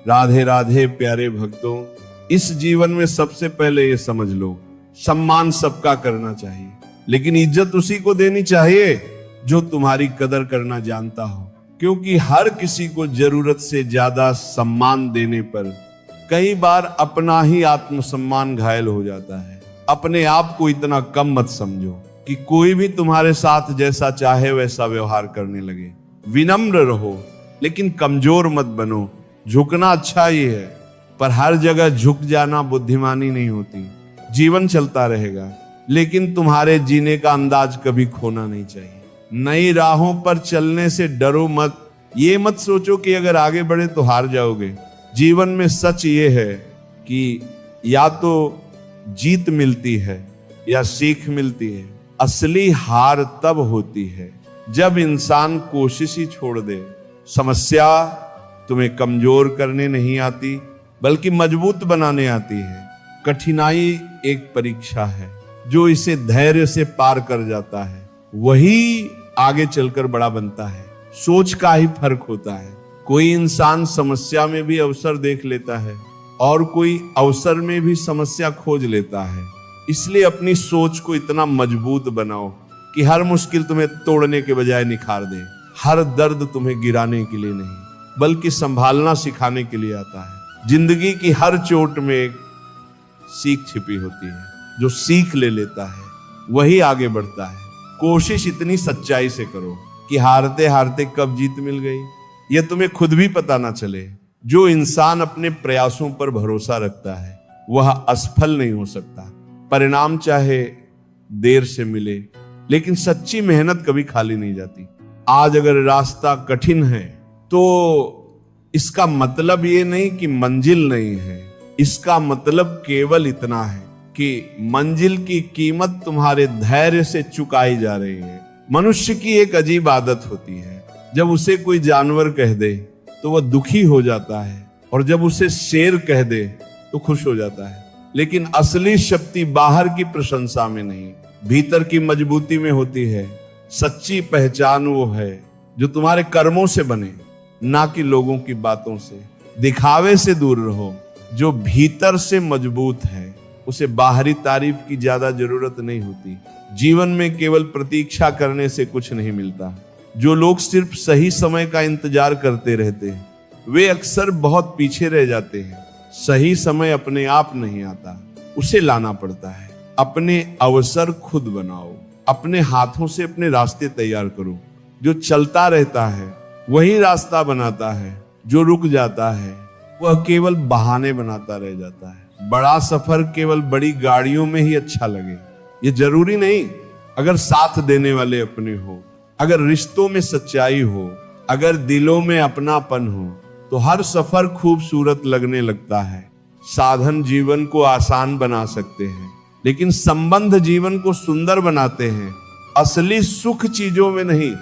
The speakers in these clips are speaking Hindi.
राधे राधे प्यारे भक्तों, इस जीवन में सबसे पहले ये समझ लो, सम्मान सबका करना चाहिए, लेकिन इज्जत उसी को देनी चाहिए जो तुम्हारी कदर करना जानता हो। क्योंकि हर किसी को जरूरत से ज्यादा सम्मान देने पर कई बार अपना ही आत्मसम्मान घायल हो जाता है। अपने आप को इतना कम मत समझो कि कोई भी तुम्हारे साथ जैसा चाहे वैसा व्यवहार करने लगे। विनम्र रहो, लेकिन कमजोर मत बनो। झुकना अच्छा ही है, पर हर जगह झुक जाना बुद्धिमानी नहीं होती। जीवन चलता रहेगा, लेकिन तुम्हारे जीने का अंदाज कभी खोना नहीं चाहिए। नई राहों पर चलने से डरो मत। ये मत सोचो कि अगर आगे बढ़े तो हार जाओगे। जीवन में सच ये है कि या तो जीत मिलती है या सीख मिलती है। असली हार तब होती है जब इंसान कोशिश ही छोड़ दे। समस्या तुम्हें कमजोर करने नहीं आती, बल्कि मजबूत बनाने आती है। कठिनाई एक परीक्षा है, जो इसे धैर्य से पार कर जाता है वही आगे चलकर बड़ा बनता है। सोच का ही फर्क होता है। कोई इंसान समस्या में भी अवसर देख लेता है और कोई अवसर में भी समस्या खोज लेता है। इसलिए अपनी सोच को इतना मजबूत बनाओ कि हर मुश्किल तुम्हें तोड़ने के बजाय निखार दे। हर दर्द तुम्हें गिराने के लिए नहीं, बल्कि संभालना सिखाने के लिए आता है। जिंदगी की हर चोट में एक सीख छिपी होती है। जो सीख ले लेता है वही आगे बढ़ता है। कोशिश इतनी सच्चाई से करो कि हारते हारते कब जीत मिल गई यह तुम्हें खुद भी पता ना चले। जो इंसान अपने प्रयासों पर भरोसा रखता है वह असफल नहीं हो सकता। परिणाम चाहे देर से मिले, लेकिन सच्ची मेहनत कभी खाली नहीं जाती। आज अगर रास्ता कठिन है तो इसका मतलब ये नहीं कि मंजिल नहीं है। इसका मतलब केवल इतना है कि मंजिल की कीमत तुम्हारे धैर्य से चुकाई जा रही है। मनुष्य की एक अजीब आदत होती है, जब उसे कोई जानवर कह दे तो वह दुखी हो जाता है, और जब उसे शेर कह दे तो खुश हो जाता है। लेकिन असली शक्ति बाहर की प्रशंसा में नहीं, भीतर की मजबूती में होती है। सच्ची पहचान वो है जो तुम्हारे कर्मों से बने, ना कि लोगों की बातों से। दिखावे से दूर रहो। जो भीतर से मजबूत है उसे बाहरी तारीफ की ज्यादा जरूरत नहीं होती। जीवन में केवल प्रतीक्षा करने से कुछ नहीं मिलता। जो लोग सिर्फ सही समय का इंतजार करते रहते हैं वे अक्सर बहुत पीछे रह जाते हैं। सही समय अपने आप नहीं आता, उसे लाना पड़ता है। अपने अवसर खुद बनाओ। अपने हाथों से अपने रास्ते तैयार करो। जो चलता रहता है वही रास्ता बनाता है। जो रुक जाता है वह केवल बहाने बनाता रह जाता है। बड़ा सफर केवल बड़ी गाड़ियों में ही अच्छा लगे ये जरूरी नहीं। अगर साथ देने वाले अपने हो, अगर रिश्तों में सच्चाई हो, अगर दिलों में अपनापन हो, तो हर सफर खूबसूरत लगने लगता है। साधन जीवन को आसान बना सकते हैं, लेकिन संबंध जीवन को सुंदर बनाते हैं। असली सुख चीजों में नहीं,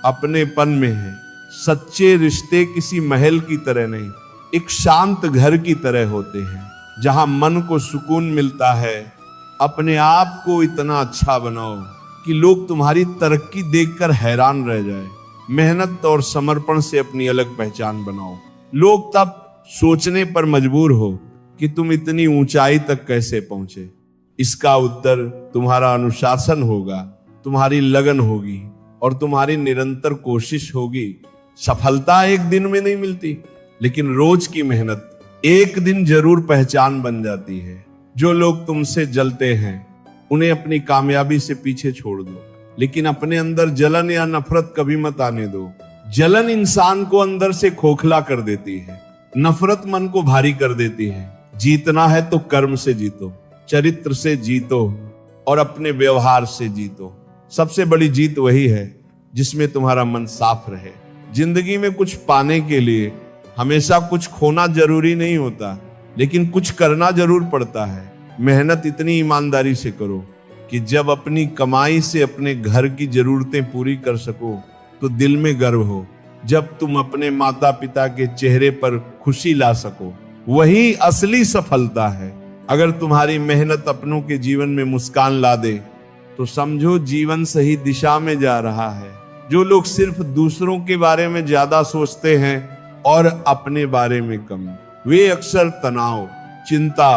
अपनेपन में है। सच्चे रिश्ते किसी महल की तरह नहीं, एक शांत घर की तरह होते हैं, जहां मन को सुकून मिलता है। अपने आप को इतना अच्छा बनाओ कि लोग तुम्हारी तरक्की देखकर हैरान रह जाए। मेहनत और समर्पण से अपनी अलग पहचान बनाओ। लोग तब सोचने पर मजबूर हो कि तुम इतनी ऊंचाई तक कैसे पहुंचे। इसका उत्तर तुम्हारा अनुशासन होगा, तुम्हारी लगन होगी और तुम्हारी निरंतर कोशिश होगी। सफलता एक दिन में नहीं मिलती, लेकिन रोज की मेहनत एक दिन जरूर पहचान बन जाती है। जो लोग तुमसे जलते हैं उन्हें अपनी कामयाबी से पीछे छोड़ दो, लेकिन अपने अंदर जलन या नफरत कभी मत आने दो। जलन इंसान को अंदर से खोखला कर देती है, नफरत मन को भारी कर देती है। जीतना है तो कर्म से जीतो, चरित्र से जीतो और अपने व्यवहार से जीतो। सबसे बड़ी जीत वही है जिसमें तुम्हारा मन साफ रहे। जिंदगी में कुछ पाने के लिए हमेशा कुछ खोना जरूरी नहीं होता, लेकिन कुछ करना जरूर पड़ता है। मेहनत इतनी ईमानदारी से करो कि जब अपनी कमाई से अपने घर की जरूरतें पूरी कर सको तो दिल में गर्व हो। जब तुम अपने माता पिता के चेहरे पर खुशी ला सको, वही असली सफलता है। अगर तुम्हारी मेहनत अपनों के जीवन में मुस्कान ला दे तो समझो जीवन सही दिशा में जा रहा है। जो लोग सिर्फ दूसरों के बारे में ज्यादा सोचते हैं और अपने बारे में कम, वे अक्सर तनाव, चिंता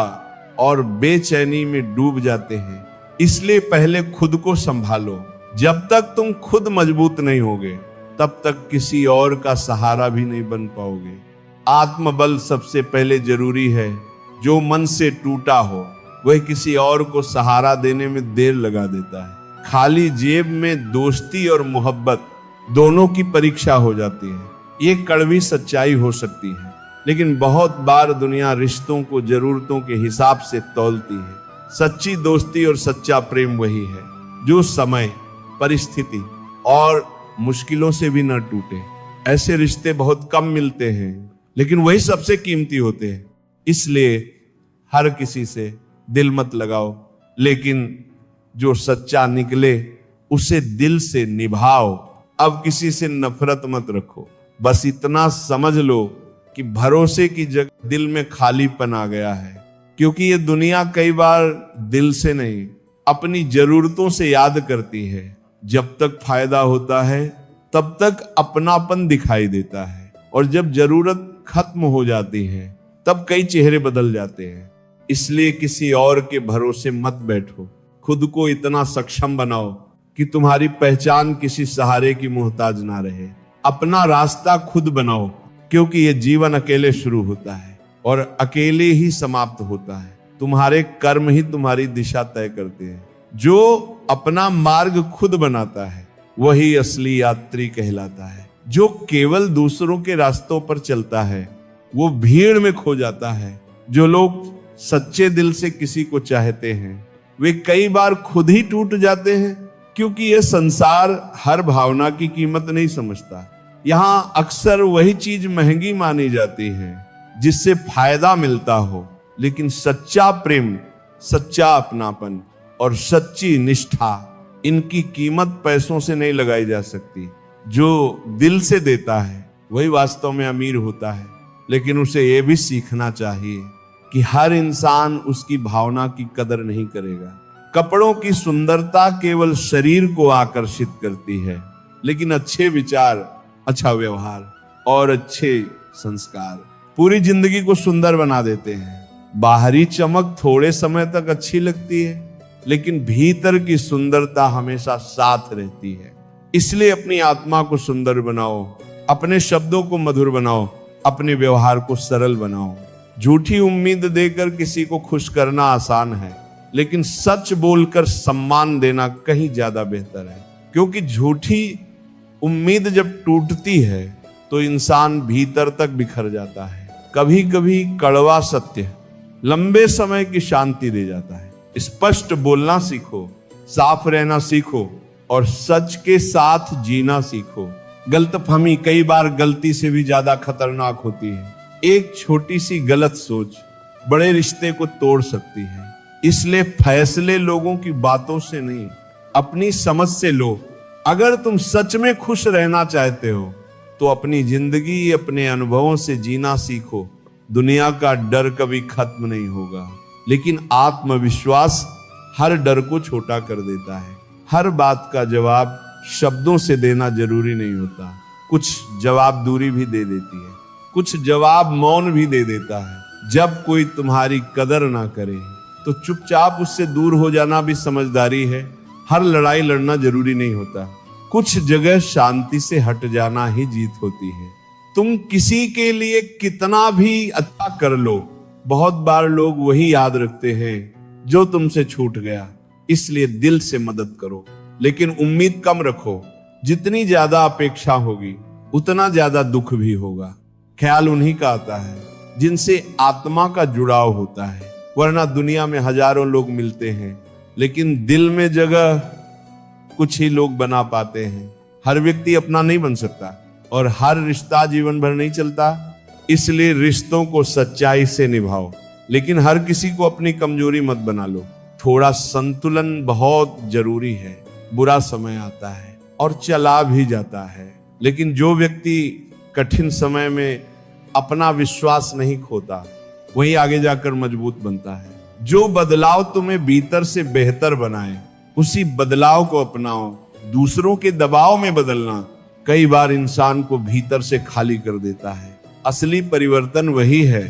और बेचैनी में डूब जाते हैं। इसलिए पहले खुद को संभालो। जब तक तुम खुद मजबूत नहीं होगे तब तक किसी और का सहारा भी नहीं बन पाओगे। आत्मबल सबसे पहले जरूरी है। जो मन से टूटा हो वह किसी और को सहारा देने में देर लगा देता है। खाली जेब में दोस्ती और मोहब्बत दोनों की परीक्षा हो जाती है। ये कड़वी सच्चाई हो सकती है, लेकिन बहुत बार दुनिया रिश्तों को जरूरतों के हिसाब से तौलती है। सच्ची दोस्ती और सच्चा प्रेम वही है जो समय, परिस्थिति और मुश्किलों से भी न टूटे। ऐसे रिश्ते बहुत कम मिलते हैं, लेकिन वही सबसे कीमती होते हैं। इसलिए हर किसी से दिल मत लगाओ, लेकिन जो सच्चा निकले उसे दिल से निभाओ। अब किसी से नफरत मत रखो। बस इतना समझ लो कि भरोसे की जगह दिल में खालीपन आ गया है, क्योंकि ये दुनिया कई बार दिल से नहीं, अपनी जरूरतों से याद करती है। जब तक फायदा होता है तब तक अपनापन दिखाई देता है, और जब जरूरत खत्म हो जाती है तब कई चेहरे बदल जाते हैं। इसलिए किसी और के भरोसे मत बैठो। खुद को इतना सक्षम बनाओ कि तुम्हारी पहचान किसी सहारे की मोहताज ना रहे। अपना रास्ता खुद बनाओ, क्योंकि यह जीवन अकेले शुरू होता है और अकेले ही समाप्त होता है। तुम्हारे कर्म ही तुम्हारी दिशा तय करते हैं। जो अपना मार्ग खुद बनाता है वही असली यात्री कहलाता है। जो केवल दूसरों के रास्तों पर चलता है वो भीड़ में खो जाता है। जो लोग सच्चे दिल से किसी को चाहते हैं वे कई बार खुद ही टूट जाते हैं, क्योंकि यह संसार हर भावना की कीमत नहीं समझता। यहां अक्सर वही चीज महंगी मानी जाती है जिससे फायदा मिलता हो, लेकिन सच्चा प्रेम, सच्चा अपनापन और सच्ची निष्ठा, इनकी कीमत पैसों से नहीं लगाई जा सकती। जो दिल से देता है वही वास्तव में अमीर होता है, लेकिन उसे यह भी सीखना चाहिए कि हर इंसान उसकी भावना की कदर नहीं करेगा। कपड़ों की सुंदरता केवल शरीर को आकर्षित करती है, लेकिन अच्छे विचार, अच्छा व्यवहार और अच्छे संस्कार पूरी जिंदगी को सुंदर बना देते हैं। बाहरी चमक थोड़े समय तक अच्छी लगती है, लेकिन भीतर की सुंदरता हमेशा साथ रहती है। इसलिए अपनी आत्मा को सुंदर बनाओ, अपने शब्दों को मधुर बनाओ, अपने व्यवहार को सरल बनाओ। झूठी उम्मीद देकर किसी को खुश करना आसान है, लेकिन सच बोलकर सम्मान देना कहीं ज्यादा बेहतर है। क्योंकि झूठी उम्मीद जब टूटती है तो इंसान भीतर तक बिखर जाता है। कभी कभी कड़वा सत्य लंबे समय की शांति दे जाता है। स्पष्ट बोलना सीखो, साफ रहना सीखो और सच के साथ जीना सीखो। गलतफहमी कई बार गलती से भी ज्यादा खतरनाक होती है। एक छोटी सी गलत सोच बड़े रिश्ते को तोड़ सकती है। इसलिए फैसले लोगों की बातों से नहीं, अपनी समझ से लो। अगर तुम सच में खुश रहना चाहते हो तो अपनी जिंदगी अपने अनुभवों से जीना सीखो। दुनिया का डर कभी खत्म नहीं होगा, लेकिन आत्मविश्वास हर डर को छोटा कर देता है। हर बात का जवाब शब्दों से देना जरूरी नहीं होता। कुछ जवाब दूरी भी दे देती है, कुछ जवाब मौन भी दे देता है। जब कोई तुम्हारी कदर ना करे तो चुपचाप उससे दूर हो जाना भी समझदारी है। हर लड़ाई लड़ना जरूरी नहीं होता। कुछ जगह शांति से हट जाना ही जीत होती है। तुम किसी के लिए कितना भी अच्छा कर लो, बहुत बार लोग वही याद रखते हैं जो तुमसे छूट गया। इसलिए दिल से मदद करो, लेकिन उम्मीद कम रखो। जितनी ज्यादा अपेक्षा होगी उतना ज्यादा दुख भी होगा। ख्याल उन्हीं का आता है जिनसे आत्मा का जुड़ाव होता है, वरना दुनिया में हजारों लोग मिलते हैं, लेकिन दिल में जगह कुछ ही लोग बना पाते हैं। हर व्यक्ति अपना नहीं बन सकता और हर रिश्ता जीवन भर नहीं चलता। इसलिए रिश्तों को सच्चाई से निभाओ, लेकिन हर किसी को अपनी कमजोरी मत बना लो। थोड़ा संतुलन बहुत जरूरी है। बुरा समय आता है और चला भी जाता है, लेकिन जो व्यक्ति कठिन समय में अपना विश्वास नहीं खोता वही आगे जाकर मजबूत बनता है। जो बदलाव तुम्हें भीतर से बेहतर बनाए उसी बदलाव को अपनाओ। दूसरों के दबाव में बदलना कई बार इंसान को भीतर से खाली कर देता है। असली परिवर्तन वही है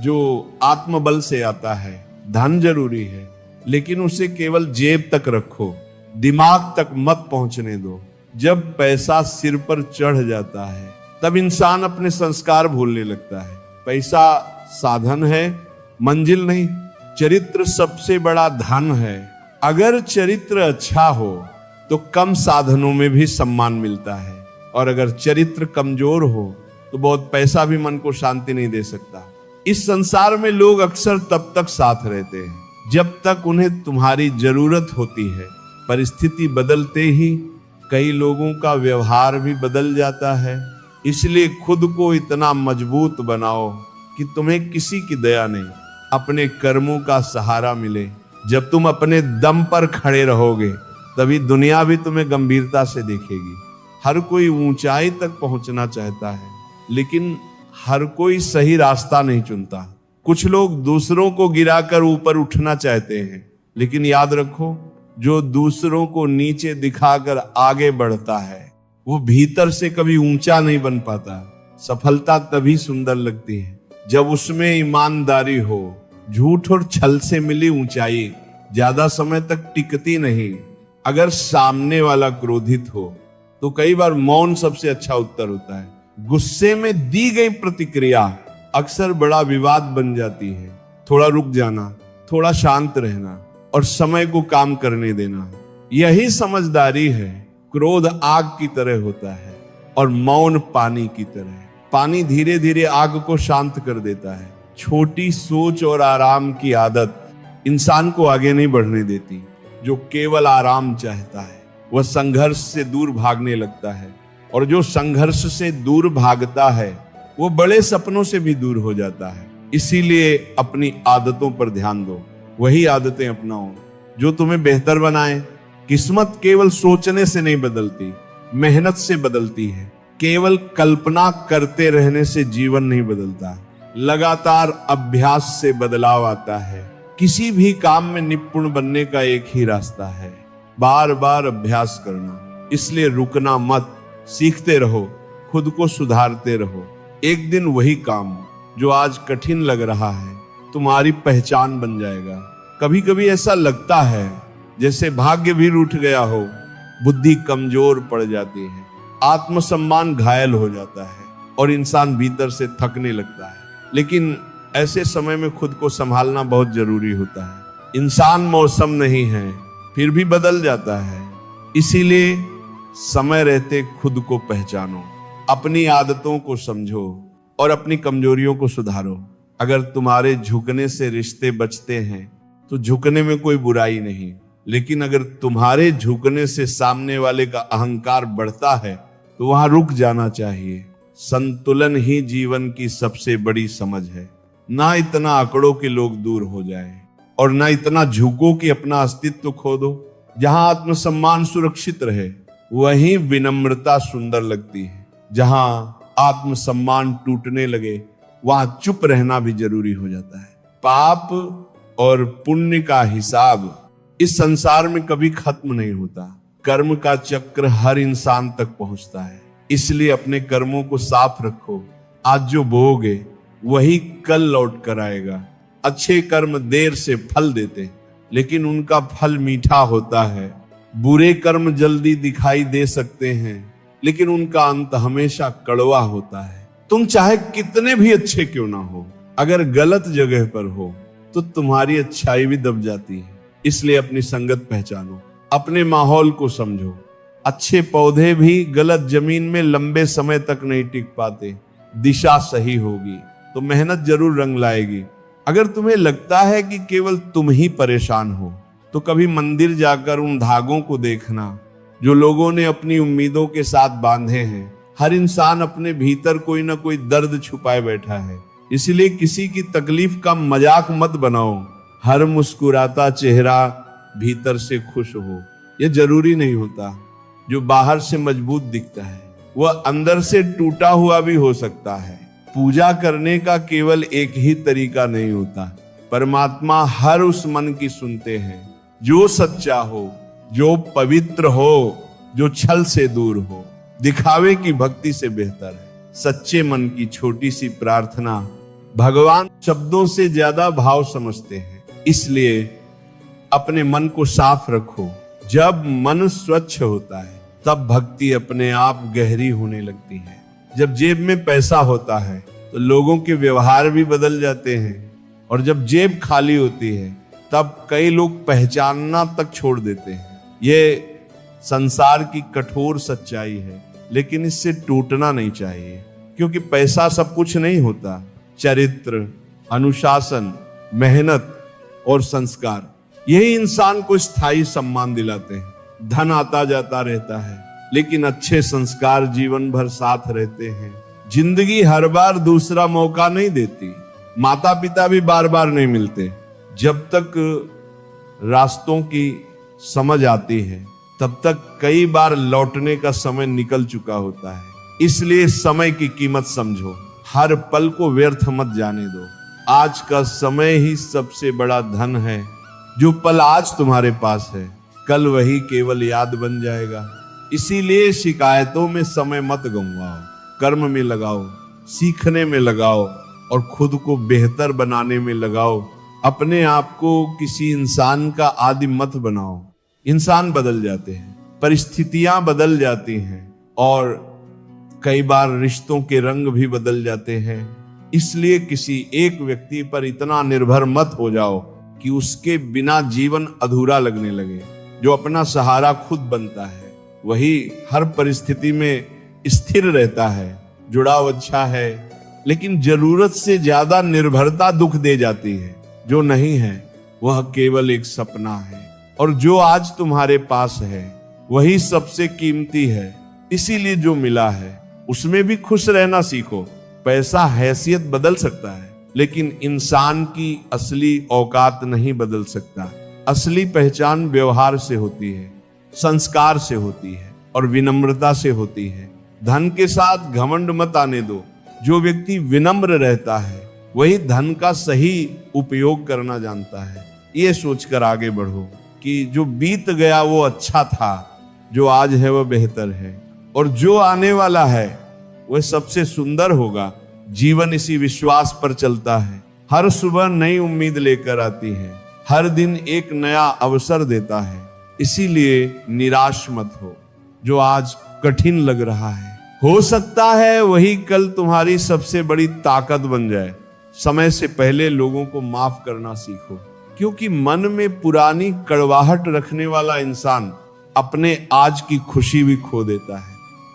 जो आत्मबल से आता है। धन जरूरी है, लेकिन उसे केवल जेब तक रखो, दिमाग तक मत पहुंचने दो। जब पैसा सिर पर चढ़ जाता है तब इंसान अपने संस्कार भूलने लगता है। पैसा साधन है, मंजिल नहीं। चरित्र सबसे बड़ा धन है। अगर चरित्र अच्छा हो तो कम साधनों में भी सम्मान मिलता है, और अगर चरित्र कमजोर हो तो बहुत पैसा भी मन को शांति नहीं दे सकता। इस संसार में लोग अक्सर तब तक साथ रहते हैं जब तक उन्हें तुम्हारी जरूरत होती है। परिस्थिति बदलते ही कई लोगों का व्यवहार भी बदल जाता है। इसलिए खुद को इतना मजबूत बनाओ कि तुम्हें किसी की दया नहीं, अपने कर्मों का सहारा मिले। जब तुम अपने दम पर खड़े रहोगे तभी दुनिया भी तुम्हें गंभीरता से देखेगी। हर कोई ऊंचाई तक पहुंचना चाहता है, लेकिन हर कोई सही रास्ता नहीं चुनता। कुछ लोग दूसरों को गिराकर ऊपर उठना चाहते हैं, लेकिन याद रखो, जो दूसरों को नीचे दिखाकर आगे बढ़ता है वो भीतर से कभी ऊंचा नहीं बन पाता। सफलता तभी सुंदर लगती है जब उसमें ईमानदारी हो। झूठ और छल से मिली ऊंचाई ज्यादा समय तक टिकती नहीं। अगर सामने वाला क्रोधित हो तो कई बार मौन सबसे अच्छा उत्तर होता है। गुस्से में दी गई प्रतिक्रिया अक्सर बड़ा विवाद बन जाती है। थोड़ा रुक जाना, थोड़ा शांत रहना और समय को काम करने देना, यही समझदारी है। क्रोध आग की तरह होता है और मौन पानी की तरह। पानी धीरे धीरे आग को शांत कर देता है। छोटी सोच और आराम की आदत इंसान को आगे नहीं बढ़ने देती। जो केवल आराम चाहता है वह संघर्ष से दूर भागने लगता है, और जो संघर्ष से दूर भागता है वो बड़े सपनों से भी दूर हो जाता है। इसीलिए अपनी आदतों पर ध्यान दो, वही आदतें अपनाओ जो तुम्हें बेहतर बनाए। किस्मत केवल सोचने से नहीं बदलती, मेहनत से बदलती है। केवल कल्पना करते रहने से जीवन नहीं बदलता, लगातार अभ्यास से बदलाव आता है। किसी भी काम में निपुण बनने का एक ही रास्ता है, बार बार अभ्यास करना। इसलिए रुकना मत, सीखते रहो, खुद को सुधारते रहो। एक दिन वही काम जो आज कठिन लग रहा है तुम्हारी पहचान बन जाएगा। कभी कभी ऐसा लगता है जैसे भाग्य भी रूठ गया हो, बुद्धि कमजोर पड़ जाती है, आत्मसम्मान घायल हो जाता है और इंसान भीतर से थकने लगता है। लेकिन ऐसे समय में खुद को संभालना बहुत जरूरी होता है। इंसान मौसम नहीं है, फिर भी बदल जाता है। इसीलिए समय रहते खुद को पहचानो, अपनी आदतों को समझो और अपनी कमजोरियों को सुधारो। अगर तुम्हारे झुकने से रिश्ते बचते हैं तो झुकने में कोई बुराई नहीं, लेकिन अगर तुम्हारे झुकने से सामने वाले का अहंकार बढ़ता है तो वहां रुक जाना चाहिए। संतुलन ही जीवन की सबसे बड़ी समझ है। ना इतना आंकड़ों के लोग दूर हो जाए और ना इतना झुको कि अपना अस्तित्व खो दो। जहां आत्मसम्मान सुरक्षित रहे वहीं विनम्रता सुंदर लगती है। जहां आत्मसम्मान टूटने लगे वहां चुप रहना भी जरूरी हो जाता है। पाप और पुण्य का हिसाब इस संसार में कभी खत्म नहीं होता। कर्म का चक्र हर इंसान तक पहुंचता है। इसलिए अपने कर्मों को साफ रखो। आज जो बोओगे वही कल लौट कर आएगा। अच्छे कर्म देर से फल देते, लेकिन उनका फल मीठा होता है। बुरे कर्म जल्दी दिखाई दे सकते हैं, लेकिन उनका अंत हमेशा कड़वा होता है। तुम चाहे कितने भी अच्छे क्यों ना हो, अगर गलत जगह पर हो तो तुम्हारी अच्छाई भी दब जाती है। इसलिए अपनी संगत पहचानो, अपने माहौल को समझो। अच्छे पौधे भी गलत जमीन में लंबे समय तक नहीं टिक पाते। दिशा सही होगी तो मेहनत जरूर रंग लाएगी। अगर तुम्हें लगता है कि केवल तुम ही परेशान हो तो कभी मंदिर जाकर उन धागों को देखना जो लोगों ने अपनी उम्मीदों के साथ बांधे हैं। हर इंसान अपने भीतर कोई ना कोई दर्द छुपाए बैठा है। इसलिए किसी की तकलीफ का मजाक मत बनाओ। हर मुस्कुराता चेहरा भीतर से खुश हो, यह जरूरी नहीं होता। जो बाहर से मजबूत दिखता है वह अंदर से टूटा हुआ भी हो सकता है। पूजा करने का केवल एक ही तरीका नहीं होता। परमात्मा हर उस मन की सुनते हैं जो सच्चा हो, जो पवित्र हो, जो छल से दूर हो। दिखावे की भक्ति से बेहतर है सच्चे मन की छोटी सी प्रार्थना भगवान शब्दों से ज्यादा भाव समझते हैं, इसलिए अपने मन को साफ रखो। जब मन स्वच्छ होता है तब भक्ति अपने आप गहरी होने लगती है। जब जेब में पैसा होता है तो लोगों के व्यवहार भी बदल जाते हैं, और जब जेब खाली होती है तब कई लोग पहचानना तक छोड़ देते हैं। ये संसार की कठोर सच्चाई है, लेकिन इससे टूटना नहीं चाहिए, क्योंकि पैसा सब कुछ नहीं होता। चरित्र, अनुशासन, मेहनत और संस्कार, यही इंसान को स्थायी सम्मान दिलाते हैं। धन आता जाता रहता है, लेकिन अच्छे संस्कार जीवन भर साथ रहते हैं। जिंदगी हर बार दूसरा मौका नहीं देती, माता पिता भी बार बार नहीं मिलते। जब तक रास्तों की समझ आती है तब तक कई बार लौटने का समय निकल चुका होता है। इसलिए समय की कीमत समझो, हर पल को व्यर्थ मत जाने दो। आज का समय ही सबसे बड़ा धन है। जो पल आज तुम्हारे पास है, कल वही केवल याद बन जाएगा। इसीलिए शिकायतों में समय मत गंवाओ, कर्म में लगाओ, सीखने में लगाओ और खुद को बेहतर बनाने में लगाओ। अपने आप को किसी इंसान का आदि मत बनाओ। इंसान बदल जाते हैं, परिस्थितियां बदल जाती हैं और कई बार रिश्तों के रंग भी बदल जाते हैं। इसलिए किसी एक व्यक्ति पर इतना निर्भर मत हो जाओ कि उसके बिना जीवन अधूरा लगने लगे। जो अपना सहारा खुद बनता है वही हर परिस्थिति में स्थिर रहता है। जुड़ाव अच्छा है, लेकिन जरूरत से ज्यादा निर्भरता दुख दे जाती है। जो नहीं है वह केवल एक सपना है, और जो आज तुम्हारे पास है वही सबसे कीमती है। इसीलिए जो मिला है उसमें भी खुश रहना सीखो। पैसा हैसियत बदल सकता है, लेकिन इंसान की असली औकात नहीं बदल सकता। असली पहचान व्यवहार से होती है, संस्कार से होती है और विनम्रता से होती है। धन के साथ घमंड मत आने दो। जो व्यक्ति विनम्र रहता है वही धन का सही उपयोग करना जानता है। ये सोचकर आगे बढ़ो कि जो बीत गया वो अच्छा था, जो आज है वह बेहतर है, और जो आने वाला है वह सबसे सुंदर होगा। जीवन इसी विश्वास पर चलता है। हर सुबह नई उम्मीद लेकर आती है, हर दिन एक नया अवसर देता है। इसीलिए निराश मत हो। जो आज कठिन लग रहा है, हो सकता है वही कल तुम्हारी सबसे बड़ी ताकत बन जाए। समय से पहले लोगों को माफ करना सीखो, क्योंकि मन में पुरानी कड़वाहट रखने वाला इंसान अपने आज की खुशी भी खो देता है।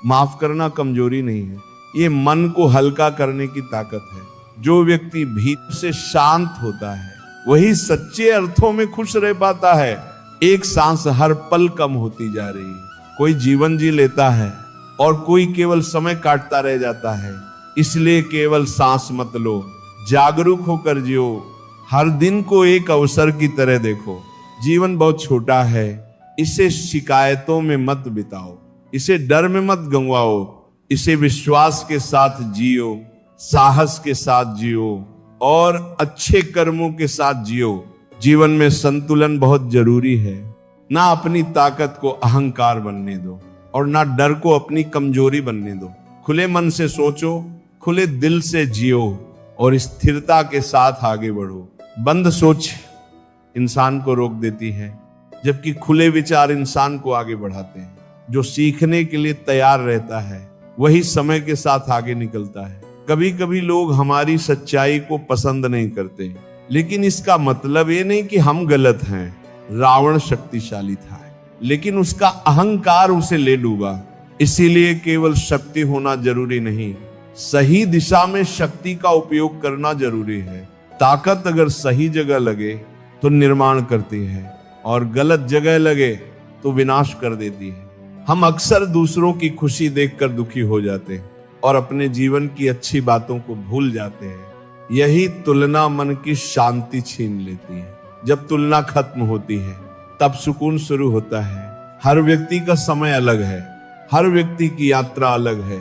माफ करना कमजोरी नहीं है, ये मन को हल्का करने की ताकत है। जो व्यक्ति भीतर से शांत होता है वही सच्चे अर्थों में खुश रह पाता है। एक सांस हर पल कम होती जा रही है। कोई जीवन जी लेता है और कोई केवल समय काटता रह जाता है। इसलिए केवल सांस मत लो, जागरूक होकर जियो। हर दिन को एक अवसर की तरह देखो। जीवन बहुत छोटा है, इसे शिकायतों में मत बिताओ, इसे डर में मत गंवाओ। इसे विश्वास के साथ जियो, साहस के साथ जियो और अच्छे कर्मों के साथ जियो। जीवन में संतुलन बहुत जरूरी है। ना अपनी ताकत को अहंकार बनने दो और ना डर को अपनी कमजोरी बनने दो। खुले मन से सोचो, खुले दिल से जियो और स्थिरता के साथ आगे बढ़ो। बंद सोच इंसान को रोक देती है, जबकि खुले विचार इंसान को आगे बढ़ाते हैं। जो सीखने के लिए तैयार रहता है वही समय के साथ आगे निकलता है। कभी कभी लोग हमारी सच्चाई को पसंद नहीं करते, लेकिन इसका मतलब ये नहीं कि हम गलत हैं। रावण शक्तिशाली था, लेकिन उसका अहंकार उसे ले डूबा। इसीलिए केवल शक्ति होना जरूरी नहीं, सही दिशा में शक्ति का उपयोग करना जरूरी है। ताकत अगर सही जगह लगे तो निर्माण करती है और गलत जगह लगे तो विनाश कर देती है। हम अक्सर दूसरों की खुशी देखकर दुखी हो जाते हैं और अपने जीवन की अच्छी बातों को भूल जाते हैं। यही तुलना मन की शांति छीन लेती है। जब तुलना खत्म होती है तब सुकून शुरू होता है। हर व्यक्ति का समय अलग है, हर व्यक्ति की यात्रा अलग है।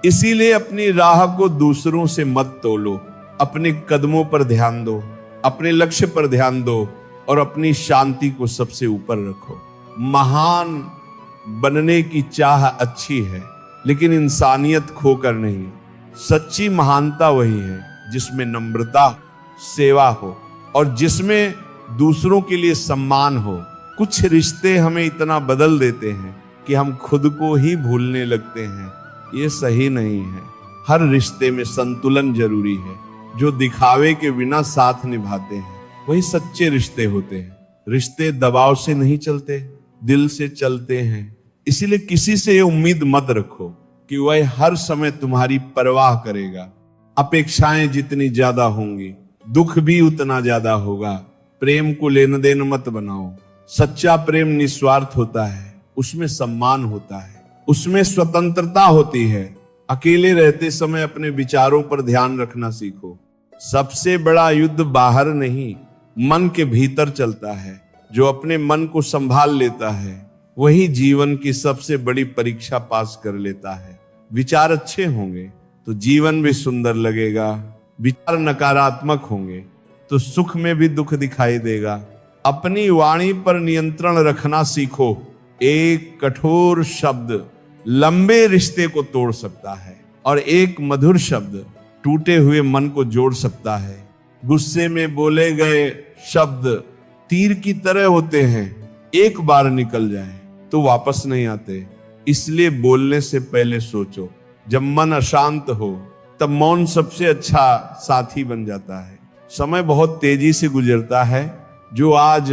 इसीलिए अपनी राह को दूसरों से मत तोलो। अपने कदमों पर ध्यान दो, अपने लक्ष्य पर ध्यान दो और अपनी शांति को सबसे ऊपर रखो। महान बनने की चाह अच्छी है, लेकिन इंसानियत खोकर नहीं। सच्ची महानता वही है जिसमें नम्रता, सेवा हो और जिसमें दूसरों के लिए सम्मान हो। कुछ रिश्ते हमें इतना बदल देते हैं कि हम खुद को ही भूलने लगते हैं। ये सही नहीं है। हर रिश्ते में संतुलन जरूरी है। जो दिखावे के बिना साथ निभाते हैं वही सच्चे रिश्ते होते हैं। रिश्ते दबाव से नहीं चलते, दिल से चलते हैं। इसीलिए किसी से ये उम्मीद मत रखो कि वह हर समय तुम्हारी परवाह करेगा। अपेक्षाएं जितनी ज्यादा होंगी, दुख भी उतना ज्यादा होगा। प्रेम को लेन देन मत बनाओ। सच्चा प्रेम निस्वार्थ होता है, उसमें सम्मान होता है, उसमें स्वतंत्रता होती है। अकेले रहते समय अपने विचारों पर ध्यान रखना सीखो। सबसे बड़ा युद्ध बाहर नहीं, मन के भीतर चलता है। जो अपने मन को संभाल लेता है वही जीवन की सबसे बड़ी परीक्षा पास कर लेता है। विचार अच्छे होंगे तो जीवन भी सुंदर लगेगा। विचार नकारात्मक होंगे तो सुख में भी दुख दिखाई देगा। अपनी वाणी पर नियंत्रण रखना सीखो। एक कठोर शब्द लंबे रिश्ते को तोड़ सकता है और एक मधुर शब्द टूटे हुए मन को जोड़ सकता है। गुस्से में बोले गए शब्द तीर की तरह होते हैं, एक बार निकल जाए तो वापस नहीं आते। इसलिए बोलने से पहले सोचो। जब मन अशांत हो तब मौन सबसे अच्छा साथी बन जाता है। समय बहुत तेजी से गुजरता है। जो आज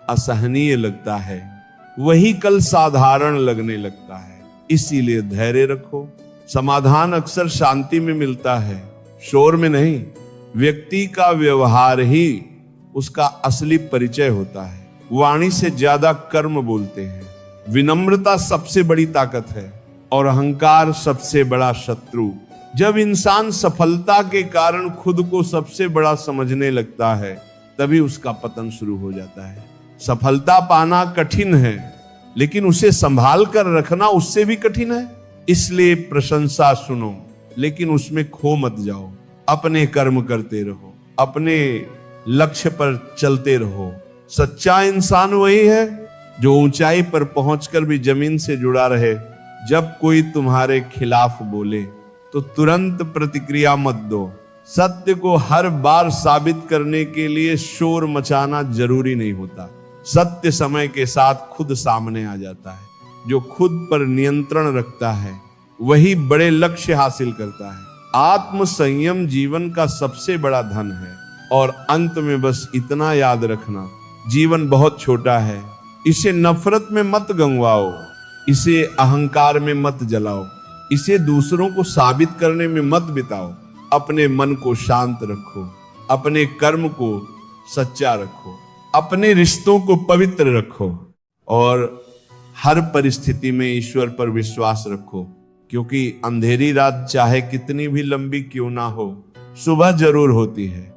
असहनीय लगता है वही कल साधारण लगने लगता है। इसीलिए धैर्य रखो। समाधान अक्सर शांति में मिलता है, शोर में नहीं। व्यक्ति का व्यवहार ही उसका असली परिचय होता है। वाणी से ज्यादा कर्म बोलते हैं। विनम्रता सबसे बड़ी ताकत है और अहंकार सबसे बड़ा शत्रु। जब इंसान सफलता के कारण खुद को सबसे बड़ा समझने लगता है तभी उसका पतन शुरू हो जाता है। सफलता पाना कठिन है, लेकिन उसे संभाल कर रखना उससे भी कठिन है। इसलिए प्रशंसा सुनो, लेकिन उसमें खो मत जाओ। अपने कर्म करते रहो, अपने लक्ष्य पर चलते रहो। सच्चा इंसान वही है जो ऊंचाई पर पहुंचकर भी जमीन से जुड़ा रहे। जब कोई तुम्हारे खिलाफ बोले तो तुरंत प्रतिक्रिया मत दो। सत्य को हर बार साबित करने के लिए शोर मचाना जरूरी नहीं होता। सत्य समय के साथ खुद सामने आ जाता है। जो खुद पर नियंत्रण रखता है वही बड़े लक्ष्य हासिल करता है। आत्म संयम जीवन का सबसे बड़ा धन है। और अंत में बस इतना याद रखना, जीवन बहुत छोटा है। इसे नफरत में मत गंवाओ, इसे अहंकार में मत जलाओ, इसे दूसरों को साबित करने में मत बिताओ। अपने मन को शांत रखो, अपने कर्म को सच्चा रखो, अपने रिश्तों को पवित्र रखो और हर परिस्थिति में ईश्वर पर विश्वास रखो। क्योंकि अंधेरी रात चाहे कितनी भी लंबी क्यों ना हो, सुबह जरूर होती है।